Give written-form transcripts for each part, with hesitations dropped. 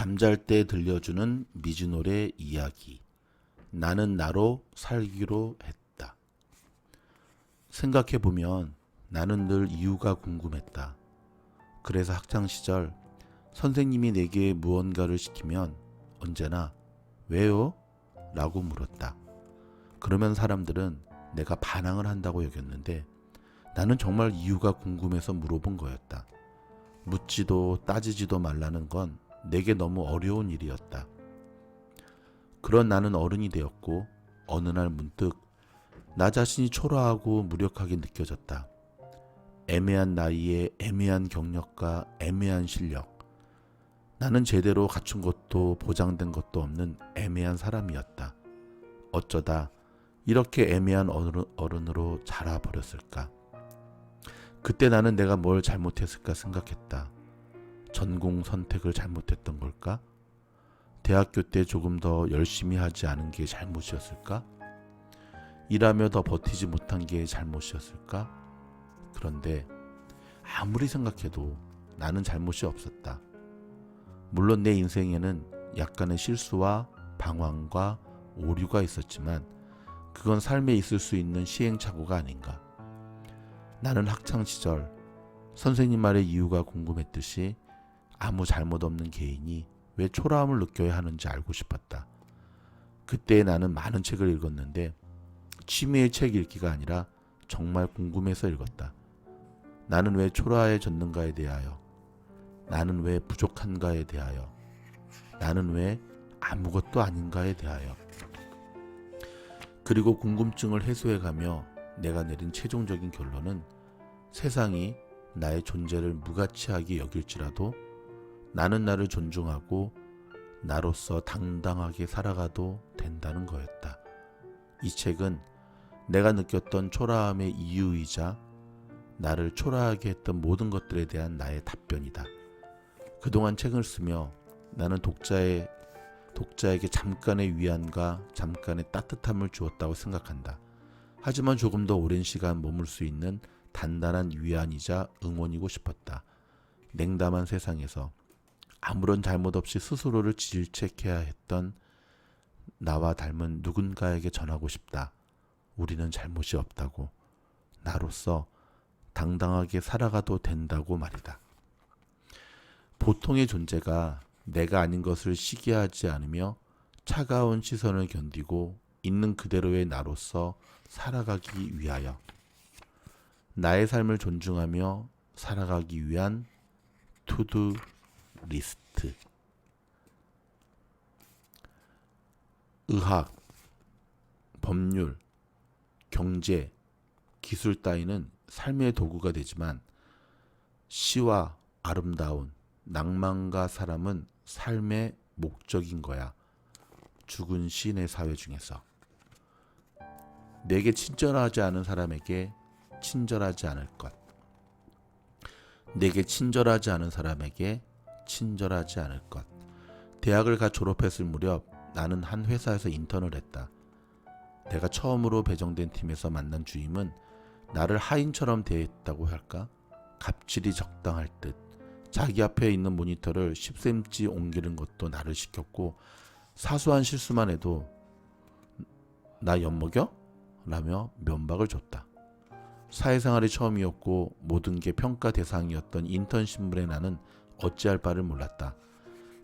잠잘 때 들려주는 미즈노래 이야기. 나는 나로 살기로 했다. 생각해보면 나는 늘 이유가 궁금했다. 그래서 학창시절 선생님이 내게 무언가를 시키면 언제나 왜요? 라고 물었다. 그러면 사람들은 내가 반항을 한다고 여겼는데 나는 정말 이유가 궁금해서 물어본 거였다. 묻지도 따지지도 말라는 건 내게 너무 어려운 일이었다. 그런 나는 어른이 되었고 어느 날 문득 나 자신이 초라하고 무력하게 느껴졌다. 애매한 나이에 애매한 경력과 애매한 실력. 나는 제대로 갖춘 것도 보장된 것도 없는 애매한 사람이었다. 어쩌다 이렇게 애매한 어른으로 자라버렸을까? 그때 나는 내가 뭘 잘못했을까 생각했다. 전공 선택을 잘못했던 걸까? 대학교 때 조금 더 열심히 하지 않은 게 잘못이었을까? 일하며 더 버티지 못한 게 잘못이었을까? 그런데 아무리 생각해도 나는 잘못이 없었다. 물론 내 인생에는 약간의 실수와 방황과 오류가 있었지만 그건 삶에 있을 수 있는 시행착오가 아닌가. 나는 학창시절 선생님 말의 이유가 궁금했듯이 아무 잘못 없는 개인이 왜 초라함을 느껴야 하는지 알고 싶었다. 그때 나는 많은 책을 읽었는데 취미의 책 읽기가 아니라 정말 궁금해서 읽었다. 나는 왜 초라해졌는가에 대하여, 나는 왜 부족한가에 대하여, 나는 왜 아무것도 아닌가에 대하여. 그리고 궁금증을 해소해가며 내가 내린 최종적인 결론은 세상이 나의 존재를 무가치하게 여길지라도 나는 나를 존중하고 나로서 당당하게 살아가도 된다는 거였다. 이 책은 내가 느꼈던 초라함의 이유이자 나를 초라하게 했던 모든 것들에 대한 나의 답변이다. 그동안 책을 쓰며 나는 독자에게 잠깐의 위안과 잠깐의 따뜻함을 주었다고 생각한다. 하지만 조금 더 오랜 시간 머물 수 있는 단단한 위안이자 응원이고 싶었다. 냉담한 세상에서 아무런 잘못 없이 스스로를 질책해야 했던 나와 닮은 누군가에게 전하고 싶다. 우리는 잘못이 없다고. 나로서 당당하게 살아가도 된다고 말이다. 보통의 존재가 내가 아닌 것을 시기하지 않으며 차가운 시선을 견디고 있는 그대로의 나로서 살아가기 위하여, 나의 삶을 존중하며 살아가기 위한 투두 리스트. 의학, 법률, 경제, 기술 따위는 삶의 도구가 되지만 시와 아름다운 낭만과 사람은 삶의 목적인 거야. 죽은 시인의 사회 중에서. 내게 친절하지 않은 사람에게 친절하지 않을 것. 내게 친절하지 않은 사람에게 친절하지 않을 것. 대학을 갓 졸업했을 무렵 나는 한 회사에서 인턴을 했다. 내가 처음으로 배정된 팀에서 만난 주임은 나를 하인처럼 대했다고 할까? 갑질이 적당할 듯. 자기 앞에 있는 모니터를 10cm 옮기는 것도 나를 시켰고 사소한 실수만 해도 나 엿먹여? 라며 면박을 줬다. 사회생활이 처음이었고 모든 게 평가 대상이었던 인턴 신분의 나는 어찌할 바를 몰랐다.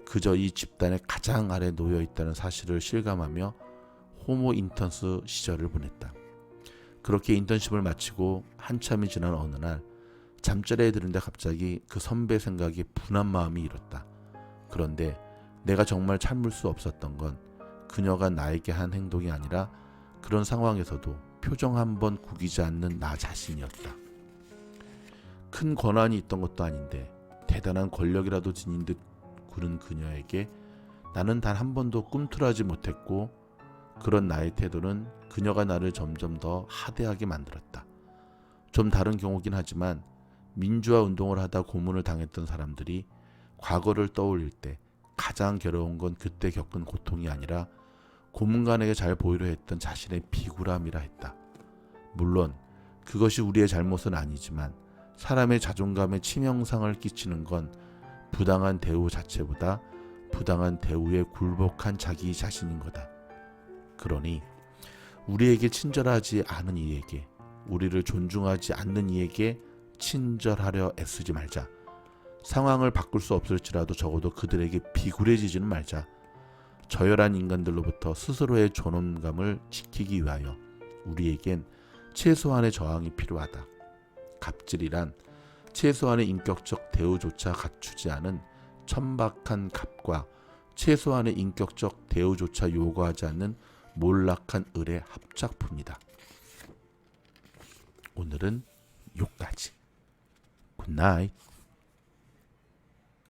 그저 이 집단의 가장 아래 놓여있다는 사실을 실감하며 호모 인턴스 시절을 보냈다. 그렇게 인턴십을 마치고 한참이 지난 어느 날 잠자리에 드는데 갑자기 그 선배 생각에 분한 마음이 일었다. 그런데 내가 정말 참을 수 없었던 건 그녀가 나에게 한 행동이 아니라 그런 상황에서도 표정 한번 구기지 않는 나 자신이었다. 큰 권한이 있던 것도 아닌데 대단한 권력이라도 지닌 듯 구는 그녀에게 나는 단 한 번도 꿈틀하지 못했고 그런 나의 태도는 그녀가 나를 점점 더 하대하게 만들었다. 좀 다른 경우긴 하지만 민주화 운동을 하다 고문을 당했던 사람들이 과거를 떠올릴 때 가장 괴로운 건 그때 겪은 고통이 아니라 고문관에게 잘 보이려 했던 자신의 비굴함이라 했다. 물론 그것이 우리의 잘못은 아니지만 사람의 자존감에 치명상을 끼치는 건 부당한 대우 자체보다 부당한 대우에 굴복한 자기 자신인 거다. 그러니 우리에게 친절하지 않은 이에게, 우리를 존중하지 않는 이에게 친절하려 애쓰지 말자. 상황을 바꿀 수 없을지라도 적어도 그들에게 비굴해지지는 말자. 저열한 인간들로부터 스스로의 존엄감을 지키기 위하여 우리에겐 최소한의 저항이 필요하다. 갑질이란 최소한의 인격적 대우조차 갖추지 않은 천박한 갑과 최소한의 인격적 대우조차 요구하지 않는 몰락한 을의 합작품이다. 오늘은 요까지. 굿나잇.